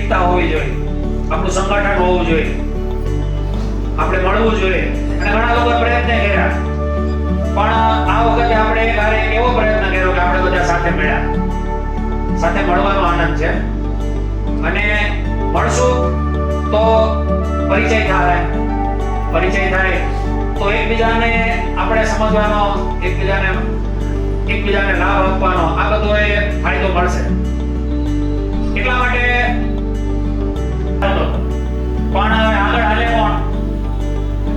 એકતા હોવી જોઈએ, આપણું સંગઠન હોવું જોઈએ, આપણે મળવું જોઈએ. અને ઘણા લોકો પ્રયત્ન કર્યા, પણ આ વખતે આપણે એક એવો પ્રયત્ન કર્યો કે આપણે બધા સાથે મળ્યા. સાથે મળવાનો આનંદ છે અને મળશું તો પરિચય થાય તો એકબીજાને આપણે સમજવાનો, એકબીજાને લાભ આપવાનો, આ બધો એ ફાયદો મળશે. એટલા માટે પણ આગળ હાલે કોણ?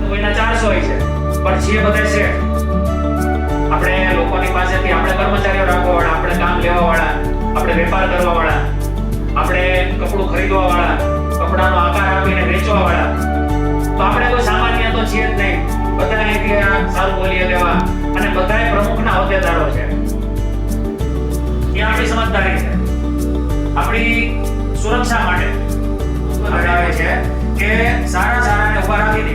કોઈના 400 હોય છે, પણ છે બધે છે આપણે લોકોની પાસેથી, આપણે કર્મચારીઓ રાખવા વાળા, આપણે કામ લેવા વાળા, આપણે વેપાર કરવા વાળા, આપણે કપડું ખરીદવા વાળા, કપડાનો આકાર આપીને વેચવા વાળા. તો આપણે કોઈ સામાન્ય તો છીએ જ નહીં. બધાને ત્યાં સારું બોલીએ લેવા અને બધાએ પ્રમુખના હોદ્દેદારો છે. ત્યાં આપણી સમજદારી છે, આપણી સુરક્ષા માટે આવે છે કે સારાને ઉભા રાખી દે.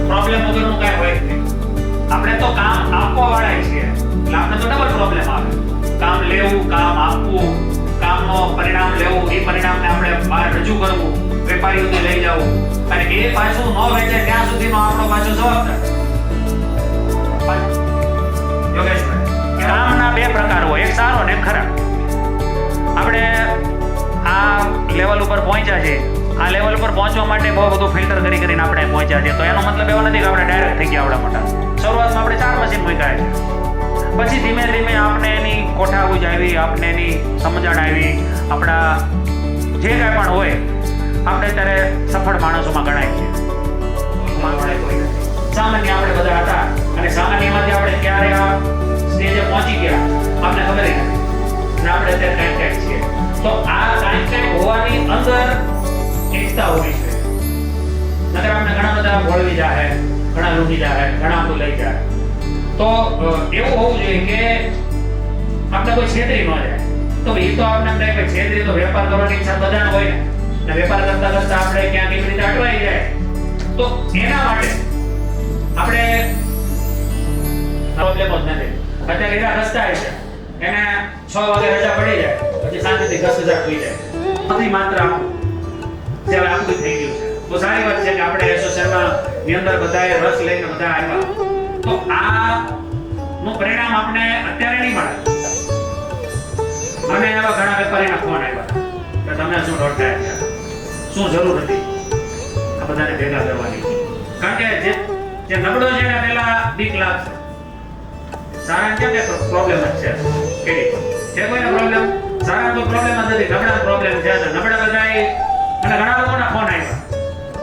પ્રોબ્લેમ વગરનું કઈ હોય નહીં. આપણે તો કામ આપવા વાળા છીએ એટલે આપણે તો ડબલ પ્રોબ્લેમ આવે. કામ લેવું, કામ આપવું, કામનો પરિણામ લેવું, એ પરિણામને આપણે બહાર રજૂ કરવું, વેપારીઓને લઈ જવું અને એ પાછું ન વેચે ત્યાં સુધીનો આપણો પાછો જવાબદાર. યોગેશભાઈ, કામના 2 પ્રકાર હોય, એક સારો ને એક ખરાબ. આપણે આ લેવલ ઉપર પહોંચ્યા છે, આ લેવલ ઉપર પહોંચવા માટે બહુ બધું ફિલ્ટર કરીને આપણે પહોંચ્યા છે. તો એનો મતલબ એવો નથી કે આપણે ડાયરેક્ટ થઈ ગયા આવડા મોટા. શરૂઆતમાં આપણે 4 મશીન મૂક્યા છે, પછી ધીમે ધીમે આપણે એની કોઠાબૂજ આવી, આપણે એની સમજણ આવી, આપણા જે કાંઈ પણ હોય આપણે ત્યારે સફળ માણસોમાં ગણાય છે. સામાન્ય આપણે બધા હતા અને સામાન્યમાંથી આપણે ક્યારે આ સ્ટેજે પહોંચી ગયા આપણે ખબર નથી અને આપણે અત્યારે કંઈક છીએ. તો આ કંઈક હોવાની અંદર એકતા હોવી જોઈએ. નકર આપણે ઘણા બધા ભોળવી જાય, ઘણા લૂંટી જાય, ઘણા બધું લઈ જાય. તો એવું હોવું જોઈએ કે આપણે કોઈ છેતરી ન જાય. તો એ તો આપણે એમ કે છેતરી તો વેપાર કરવાની ઈચ્છા બધાને હોય ને વેપાર કરતા કરતા આપણે ક્યાંક એવી રીતે અટવાઈ જાય. તો એના માટે આપણે પ્રોબ્લેમ જ નથી. અત્યારે એના રસ્તા છે, એને 6 વાગે રજા પડી જાય પછી શાંતિથી 10,000 થઈ જાય. બધી માત્ર જે આપણું થઈ ગયું છે. તો સારી વાત છે કે આપણે એસોસિએશનમાં ની અંદર બધાએ રસ લઈને બધા આવ્યા. તો આ નું પરિણામ આપણે અત્યારે નહીં મળે. અને એવા ઘણા વેપારીના ફોન આવ્યા કે તમે શું રોટલા આપ્યા, શું જરૂર હતી આ બધાને ભેગા કરવાની. કારણ કે જે નબળો છે ને પેલા બીક લાગશે. સારા કેમ કે પ્રોબ્લેમ જ છે કે કોઈનો પ્રોબ્લેમ સારા તો પ્રોબ્લેમ જ નથી, નબળા પ્રોબ્લેમ છે. તો નબળા બધાએ અને ઘણા લોકોના ફોન આવ્યા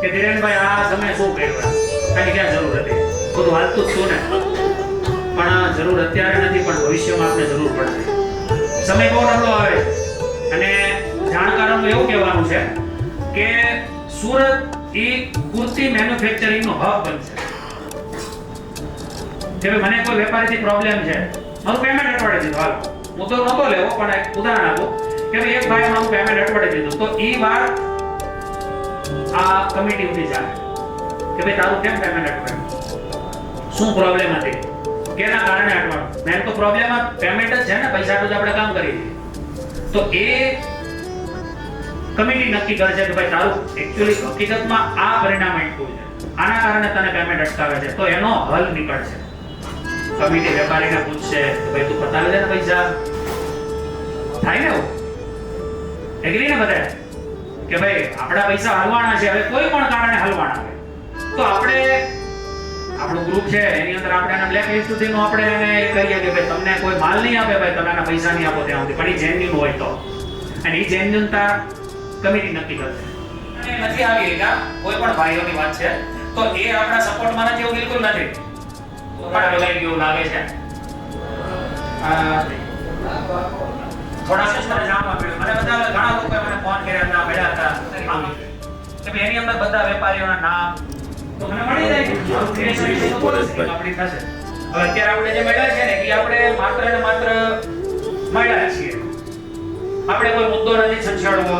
કે ધીરેનભાઈ આ તમે શું કર્યું, કાંઈ ક્યાં જરૂર હતી, બધું હાલતું જ છું ને. પણ જરૂર અત્યારે નથી, પણ ભવિષ્યમાં આપણે જરૂર પડશે. સમય બહુ નબળો આવે અને જાણકારોનું એવું કહેવાનું છે કે સુરત એ કુર્તી મેન્યુફેક્ચરિંગનો હબ બનશે. કે મને કોઈ વેપારીથી પ્રોબ્લેમ છે, મારું પેમેન્ટ અટવાડી દીધું, હાલ હું તો નહોતો લેવો પણ એક ઉદાહરણ આપું કે ભાઈ એક ભાઈ મારું પેમેન્ટ અટવાડી દીધું. તો એ વાત આ કમિટી ઉઠી જાય કે ભાઈ તારું કેમ પેમેન્ટ અટવાડ્યું, શું પ્રોબ્લેમ હતી, કેના કારણે અટવાડ્યું. મેન તો પ્રોબ્લેમ પેમેન્ટ જ છે ને, પૈસા તો આપણે કામ કરી દઈએ. તો એ કમિટી નક્કી કરે છે કે ભાઈ તારું એક્ચ્યુઅલી હકીકતમાં આ પરિણામ આપ્યું છે, આના કારણે તને પેમેન્ટ અટકાવે છે. તો એનો હલ નીકળશે. કમિટી વેપારીને પૂછશે કે ભાઈ તું પતાવી દે ને પૈસા, થાય ને એવું એગ્રી ને બધા કે ભાઈ આપણા પૈસા હલવાના છે, હવે કોઈ પણ કારણે હલવાના હોય તો આપણે આપણું ગ્રુપ છે એની અંદર આપણે એને બ્લેક લિસ્ટ સુધીનું આપણે એને કહીએ કે ભાઈ તમને કોઈ માલ નહીં આપે, ભાઈ તમે આના પૈસા નહીં આપો ત્યાં સુધી, પણ એ જેન્યુઇન હોય તો. અને એ જેન્યુઇનતા કમિટી નક્કી કરશે. અને નથી આવી રીતના કોઈ પણ ભાઈઓની વાત છે તો એ આપણા સપોર્ટમાં નથી, એવું બિલકુલ નથી. પણ લઈ ગયું લાગે છે થોડા સિસ્ટમ જાણવા મળ્યું. મને બધા ઘણા લોકોએ મને ફોન કર્યા હતા, મળ્યા હતા કે ભાઈ એની અંદર બધા વેપારીઓના નામ તો મને મળી જાય આપણી થશે. હવે અત્યારે આપણે જે મળ્યા છે ને એ આપણે માત્ર ને માત્ર મળ્યા છીએ. આપણે કોઈ મુદ્દો નથી છંછેડવો,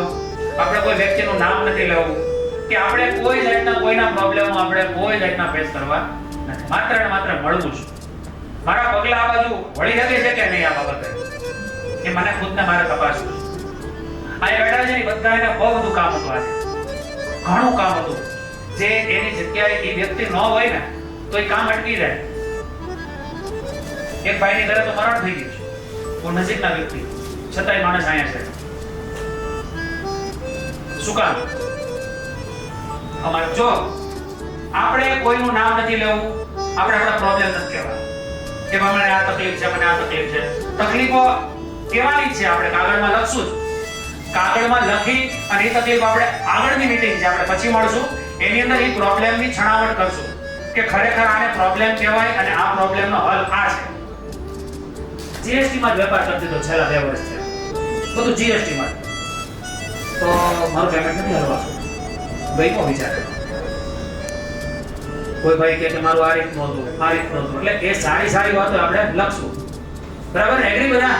આપણે કોઈ વ્યક્તિનું નામ નથી લેવું કે આપણે કોઈ જાતના કોઈના પ્રોબ્લેમો આપણે કોઈ જાતના ફેસ કરવા નથી. માત્ર ને માત્ર મળવું છે. મારા પગલા આ બાજુ વળી શકે છે કે નહીં આ બાબતે કે મને ખુદને મારે તપાસવું આ બેઠા છે બધા એને બહુ બધું કામ હતું આજે ઘણું કામ હતું જે એની જગ્યાએ એ વ્યક્તિ ન હોય ને તો એ કામ અટકી જાય એક ભાઈની ઘરે તો મરણ થઈ ગયું છે કોઈ નજીકના વ્યક્તિ છતાંય માણસ અહીંયા છે શું કામ અમારે જો આપણે કોઈનું નામ નથી લેવું આપણે આપણા પ્રોબ્લેમ નથી કહેવા કે મને આ તકલીફ છે મને આ તકલીફ છે તકલીફો કહેવાની છે આપણે કાગળમાં લખશું કાગળમાં લખી અને એ તકલીફ આપણે આગળની મીટિંગ છે આપણે પછી મળશું એની અંદર એ પ્રોબ્લેમની છણાવટ કરશું કે ખરેખર આને પ્રોબ્લેમ કહેવાય અને આ પ્રોબ્લેમનો હલ આ છે જીએસટી માં વેપાર કરતી તો છેલ્લા 2 વર્ષ છે બધું જીએસટી માં તો મારું પેમેન્ટ નથી હલવાતું ભાઈ નો વિચાર કોઈ ભાઈ કે મારું આ રીત નહોતું એટલે એ સારી સારી વાતો આપણે લખશું બરાબર એગ્રી બધા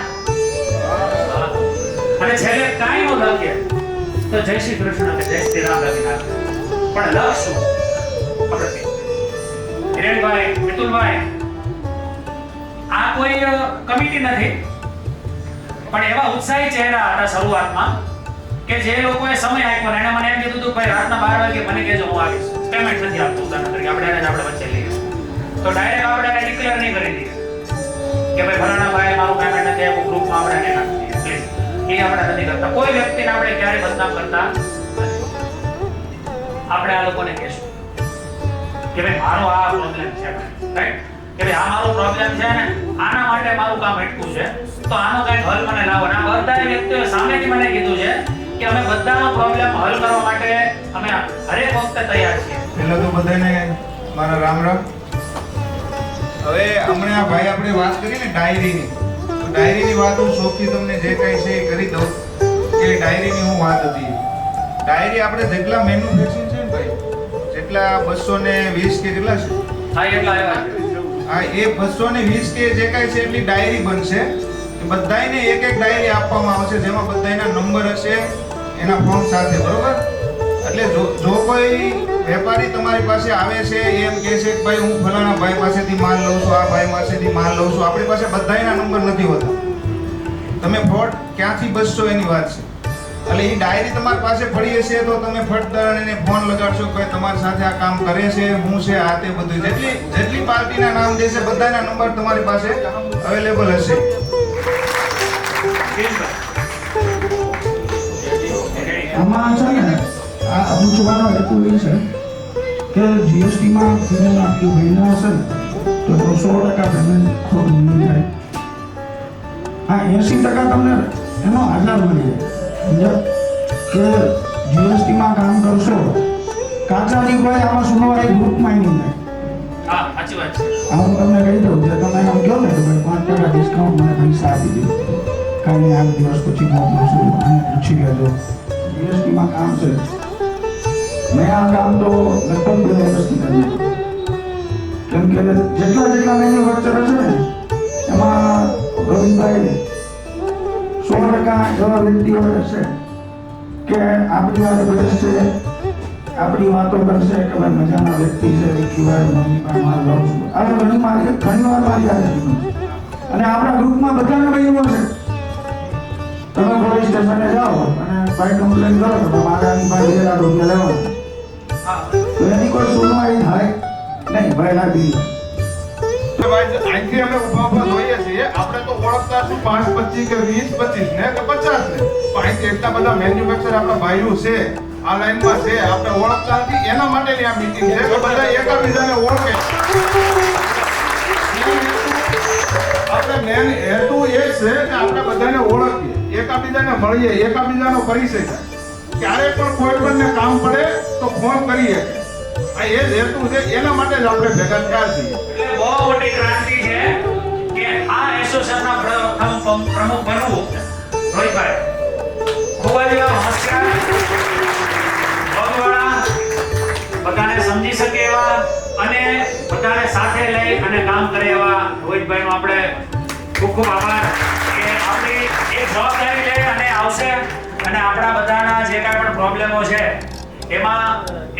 અને છેલ્લે કાઈ નો લખીએ તો જય શ્રી કૃષ્ણ કે જય શ્રી રામ લખી નાખે પણ લખશું આપણે હિરેનભાઈ મિતુલભાઈ આ કોઈ કમિટી નથી પણ એવા ઉત્સાહી ચહેરા હતા શરૂઆતમાં કે જે લોકોએ સમય આપ્યો અને એને મને એમ કીધું હતું ભાઈ રાતના 12 વાગે મને કહેજો હું આવીશ પેમેન્ટ નથી આપતો ઉદાહરણ તરીકે આપણે એને આપણે વચ્ચે લઈએ તો ડાયરેક્ટ આપણે એને ડિક્લેર નહીં કરી દઈએ કે ભાઈ ફલાણા ભાઈ મારું પેમેન્ટ નથી આપ્યું ગ્રુપમાં આપણે એને નાખી દઈએ પ્લીઝ એ આપણે નથી કરતા કોઈ વ્યક્તિને આપણે ક્યારે બદનામ કરતા આપણે આ લોકોને કહેશું કે ભાઈ મારો આ પ્રોબ્લેમ છે રાઈટ કે ભાઈ આ મારો પ્રોબ્લેમ છે ને આના માટે મારું કામ અટકું છે તો આનો કઈ હલ મને લાવો અને આ બધા વ્યક્તિઓ સામેથી મને કીધું છે કે અમે બધાનો પ્રોબ્લેમ હલ કરવા માટે અમે હરેક વખતે તૈયાર છીએ પહેલા તો બધાને મારા રામ રામ હવે હમણાં આ ભાઈ આપણે વાત કરી ને ડાયરીની તો ડાયરીની વાત હું શોખથી તમને જે કાંઈ છે એ કરી દઉં કે ડાયરીની હું વાત હતી ડાયરી આપણે જેટલા મેન્યુફેક્ચરિંગ છે ને ભાઈ જેટલા 220 કે કેટલા છે હા એટલા આવ્યા હા એ 220 કે જે કાંઈ છે એટલી ડાયરી બનશે બધાને એક એક ડાયરી આપવામાં આવશે જેમાં બધાના નંબર હશે એના ફોર્મ સાથે બરોબર એટલે જો કોઈ વેપારી તમારી પાસે આવે છે એમ કહે છે કે ભાઈ હું ફલાણા ભાઈ પાસેથી માલ લઉં છું આ ભાઈ પાસેથી માલ લઉં છું આપણી પાસે બધાના નંબર નથી હોતા તમે ફોટ ક્યાંથી બચશો એની વાત છે એટલે એ ડાયરી તમારી પાસે પડી હશે તો તમે ફટ એને ફોન લગાડશો કે તમારી સાથે આ કામ કરે છે હું છે આ તે બધું જેટલી પાર્ટીના નામ દેશે બધાના નંબર તમારી પાસે અવેલેબલ હશે આમાં છે ને આ પૂછવાનો હેતુ એ છે કે જીએસટીમાં પેમેન્ટ આપ્યું મહિના હશે ને તો 100% પેમેન્ટ ખોટું નહીં થાય આ 80% તમને એનો આધાર મળી જાય કે જીએસટીમાં કામ કરશો કાચા દીકરાએ આમાં સુનવાઈ ગ્રુપમાં નહીં થાય હા સાચી વાત છે હું તમને કહી દઉં જે તમે એમ કહો ને કે ભાઈ 5% ડિસ્કાઉન્ટ મને પૈસા આપી દો કાંઈ આમ દિવસ પછી મોકલું છું અને પૂછી લેજો જીએસટીમાં કામ છે મેં આ કામ તો લગભગ 2 વર્ષથી કર્યું કેમ કે જેટલા મેન્યુફેક્ચર છે ને એમાં ગોવિંદભાઈ 100% એવા વ્યક્તિઓ હશે કે આપણી વાત બેસશે આપણી વાતો કરશે કે ભાઈ મજાના વ્યક્તિ છે કહેવાય મમ્મી પણ માર લઉં છું આ ઘણી વાર મારી યાદ અને આપણા ગ્રુપમાં બધાને ભાઈઓ છે તમે પોલીસ સ્ટેશને જાઓ અને ભાઈ કમ્પ્લેન કરો તો મારા ભાઈ 2000 રૂપિયા લેવા તો એની કોઈ સુનવાઈ થાય નહીં ભાઈ લાગી અહીંથી અમે ઉભા જોઈએ છીએ આપણે તો ઓળખતા છું 5 25 કે 20 25 ને કે 50 ને પણ અહીંથી એટલા બધા મેન્યુફેક્ચર આપણા ભાઈઓ છે આ લાઈનમાં છે આપણે ઓળખતા નથી એના માટેની આ મીટિંગ છે કે બધા એકબીજાને ઓળખે આપણે મેન હેતુ એ છે કે આપણે બધાને ઓળખીએ એકબીજાને મળીએ એકબીજાનો પરિચય થાય ક્યારે પણ કોઈ પણને કામ પડે તો ફોન કરીએ આ એ જ હેતુ છે એના માટે જ આપણે ભેગા થયા છીએ એટલે બહુ મોટી ક્રાંતિ છે કે આ એસોસિએશનના પ્રમુખ બનવું રોહિતભાઈ ખૂબ જ નમસ્કાર ભગવાન બધાને સમજી શકે એવા અને બધાને સાથે લઈ અને કામ કરે એવા રોહિતભાઈનો આપણે ખૂબ ખૂબ આભાર કે આપણી એક જવાબદારી લઈ અને આવશે અને આપણા બધાના જે કાંઈ પણ પ્રોબ્લેમો છે એમાં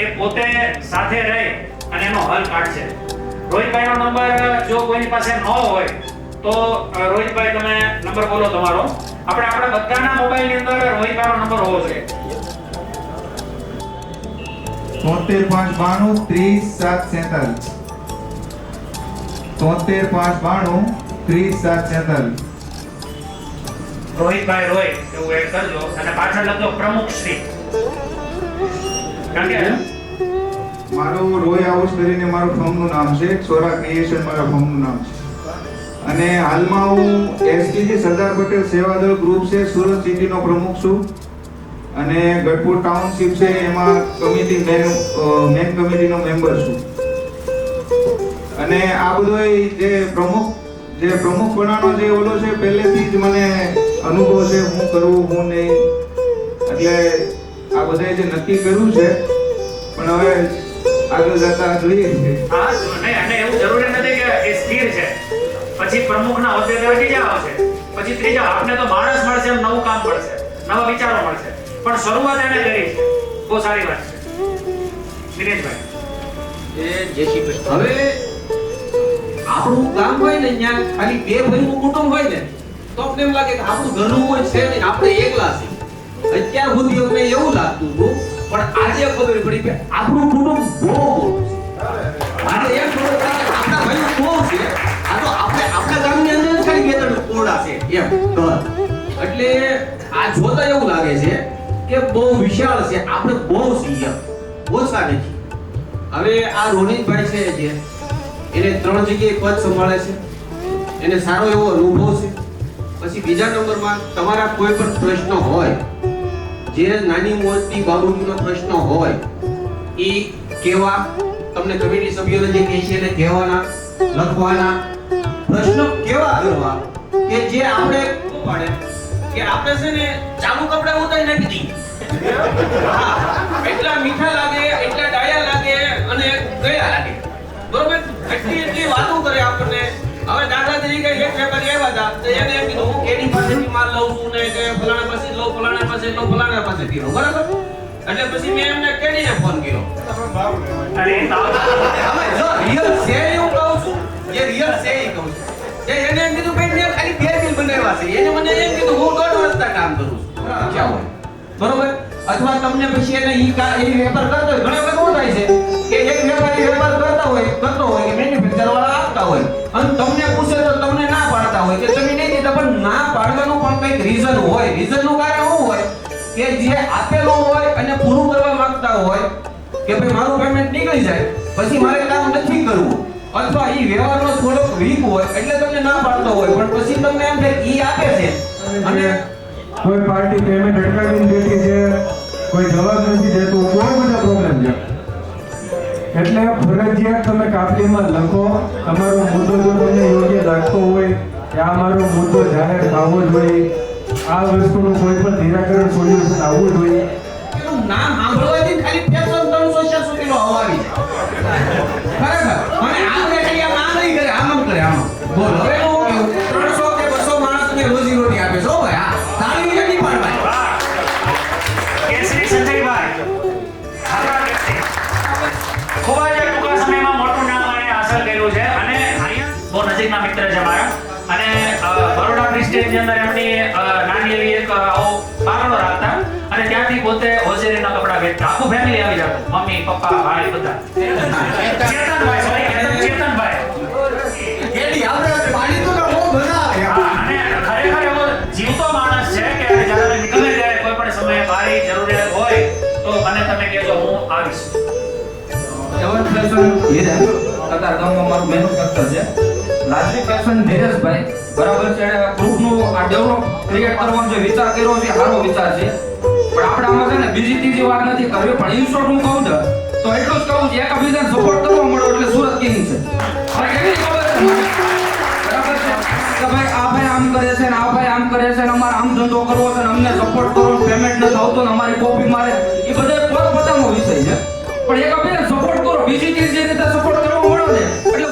એ પોતે સાથે રહી અને એનો હલ કાઢશે રોહિતભાઈનો નંબર જો કોઈની પાસે ન હોય તો રોહિતભાઈ તમે નંબર બોલો તમારો આપણે આપણા બધાના મોબાઈલની અંદર રોહિતભાઈનો નંબર હોવો જોઈએ. 73 592 30 747 રોહિતભાઈ રોય એવું એડ કરજો અને પાછળ લખજો પ્રમુખ શ્રી. કારણ કે મારું રોય હાઉસ કરીને મારું ફર્મનું નામ છે, સોરા ક્રિએશન મારા ફર્મનું નામ છે. અને હાલમાં હું એસટીજી સરદાર પટેલ સેવાદળ ગ્રુપ છે સુરત સિટીનો પ્રમુખ છું. અને ગઢપુર ટાઉનશીપ છે એમાં કમિટી મેન કમિટીનો મેમ્બર છું. અને આ બધો જે પ્રમુખ બનાવવાનો જે ઓલો છે પહેલેથી જ મને અનુભવ છે, હું કરવું હું નહીં. એટલે આ બધાએ જે નક્કી કર્યું છે પણ હવે આગળ જતા જોઈએ. હા અને એવું જરૂરી નથી કે એ સ્થિર છે પછી પ્રમુખના હોદ્દે બીજા આવશે, પછી ત્રીજા. આપને તો માણસ મળશે, એમ નવું કામ મળશે, નવા વિચારો મળશે, પણ શરૂઆત એને કરી છે. બહુ સારી વાત છે દિનેશભાઈ. જય શ્રી કૃષ્ણ. હવે આપણું કામ હોય ને ત્યાં ખાલી બે ભાઈનું કુટુંબ હોય ને તો આપણે એમ લાગે કે આપણું ઘરનું કોઈ છે નહીં, આપણે એકલા છે. અત્યાર સુધી અમને એવું લાગતું હતું, પણ આજે ખબર પડી કે આપણું કુટુંબ બહુ મોટું છે. આજે એમ ખબર પડી કે આપણા ભાઈઓ બહુ છે. આ તો આપણા ગામની અંદર જ ખાલી બે ત્રણ ઓરડા છે એમ ઘર. એટલે આ જોતા એવું લાગે છે કે બહુ વિશાળ છે, આપણે બહુ છીએ, ઓછા નથી. હવે આ રોનિતભાઈ છે જે એને 3 જગ્યાએ પદ સંભાળે છે, એને સારો એવો અનુભવ છે. પછી બીજા નંબરમાં તમારા કોઈ પણ પ્રશ્ન હોય, જે નાની મોટી બાબતનો પ્રશ્ન હોય એ કેવા, તમને કમિટી સભ્યોને જે કહે છે એને કહેવાના, લખવાના, પ્રશ્ન કેવા કરવા કે જે આપણે પાડે કે આપણે છે ને ચાલુ કપડા ઉતારી નાખી દઈએ. એટલા મીઠા લાગે, એટલા ડાયા લાગે અને ગયા લાગે, બરોબર? એટલી વાતો કરે આપણને. હવે દાદા તરીકે એક વેપારી આવ્યા હતા તો એને એમ કીધું હું કેની પાસેથી માલ લઉં છું ને કે ફલાણા પાસે લઉં, ફલાણા પાસે લઉં, ફલાણા પાસેથી લઉં, બરાબર? એટલે પછી મેં એમને કેડીને ફોન કર્યો. અરે હવે જો રિયલ છે એવું કહું છું, જે રિયલ છે એ કહું છું. એને એમ કીધું ભાઈ મેં ખાલી 2 બિલ બનાવ્યા છે. એને મને એમ કીધું હું 1.5 વર્ષથી કામ કરું છું, ક્યાં હોય, બરોબર? અથવા તમને પછી એને એ વેપાર કરતો હોય, ઘણી વખત શું થાય છે કે એક વેપારી વેપાર કરતો હોય કે મેન્યુફેક્ચર વાળા આપતા હોય અને તમને પૂછે તો તમને ના પાડતા હોય કે તમે નહીં દેતા, પણ ના પાડવાનું પણ કંઈક રીઝન હોય. રીઝનનું કારણ શું હોય કે જે આપેલું હોય અને પૂરું કરવા માંગતા હોય કે ભાઈ મારું પેમેન્ટ નીકળી જાય પછી મારે કામ નથી કરવું, અથવા એ વ્યવહારનો થોડોક વીક હોય એટલે તમને ના પાડતો હોય, પણ પછી તમને એમ થાય ઈ આપે છે અને કોઈ પાર્ટી પેમેન્ટ અટકાવીને બેઠી છે, કોઈ જવાબ નથી દેતું, કોઈ બધા પ્રોબ્લેમ છે. એટલે ફરજિયાત તમે કાપલીમાં લખો તમારો મુદ્દો જો તમને યોગ્ય લાગતો હોય કે આ મારો મુદ્દો જાહેર થવો જોઈએ, આ વસ્તુનું કોઈ પણ નિરાકરણ સોલ્યુશન આવવું જોઈએ. એનું નામ સાંભળવાથી ખાલી 300 સુધીનો હવા આવી જાય, બરાબર? અને આપણે ખાલી આમ નહીં કરે, આમ કરે, આમ બોલો. હવે હું કેવું 300 કે 200 માણસને રોજી રોટી આપે છો ભાઈ. આ તાળી નથી પાડવાની. કેસરી સંજયભાઈ આપણા વ્યક્તિ ખૂબ જ ટૂંકા સમયમાં મોટું નામ આને હાંસલ કર્યું છે અને અહીંયા બહુ નજીકના મિત્ર છે મારા. અને બરોડા ફ્રી સ્ટેટની અંદર એમની નાની એવી એક આવો પાકડો રાખતા અને ત્યાંથી પોતે હોશિયારીના કપડા વેચતા. આખું ફેમિલી આવી જતું, મમ્મી પપ્પા ભાઈ બધા. ચેતનભાઈ, સોરી ચેતનભાઈ. કેડી આપણે પાણી તો બહુ બનાવે. અને ખરેખર એવો જીવતો માણસ છે કે જ્યારે નીકળે જાય કોઈ પણ સમયે મારી જરૂરિયાત હોય તો મને તમે કહેજો, હું આવીશ. એવન ફેશન હીરા કતાર ગામમાં મારું મેન્યુફેક્ચર છે. લાજરી ફેશન ધીરજભાઈ, બરાબર છે, એણે ગ્રુપનું આ ડેવલપ ક્રિએટ કરવાનો જે વિચાર કર્યો છે સારો વિચાર છે, પણ આપણે આમાં છે ને બીજી ત્રીજી વાત નથી કરવી. પણ ઇન શોર્ટ હું કહું છું તો એટલું જ કહું છું, એકબીજાને સપોર્ટ કરવા મળો એટલે સુરત કિંગ છે. હવે કેટલી ખબર છે મને? બરાબર છે કે ભાઈ આ ભાઈ આમ કરે છે ને આ ભાઈ આમ કરે છે ને અમારે આમ ધંધો કરવો છે ને અમને સપોર્ટ કરો, પેમેન્ટ નથી આવતો ને અમારી કોપી મારે, એ બધા પોતપોતાનો વિષય છે. પણ એકબીજાને સપોર્ટ કરો, બીજી ત્રીજી રીતે સપોર્ટ કરવા મળો ને એટલે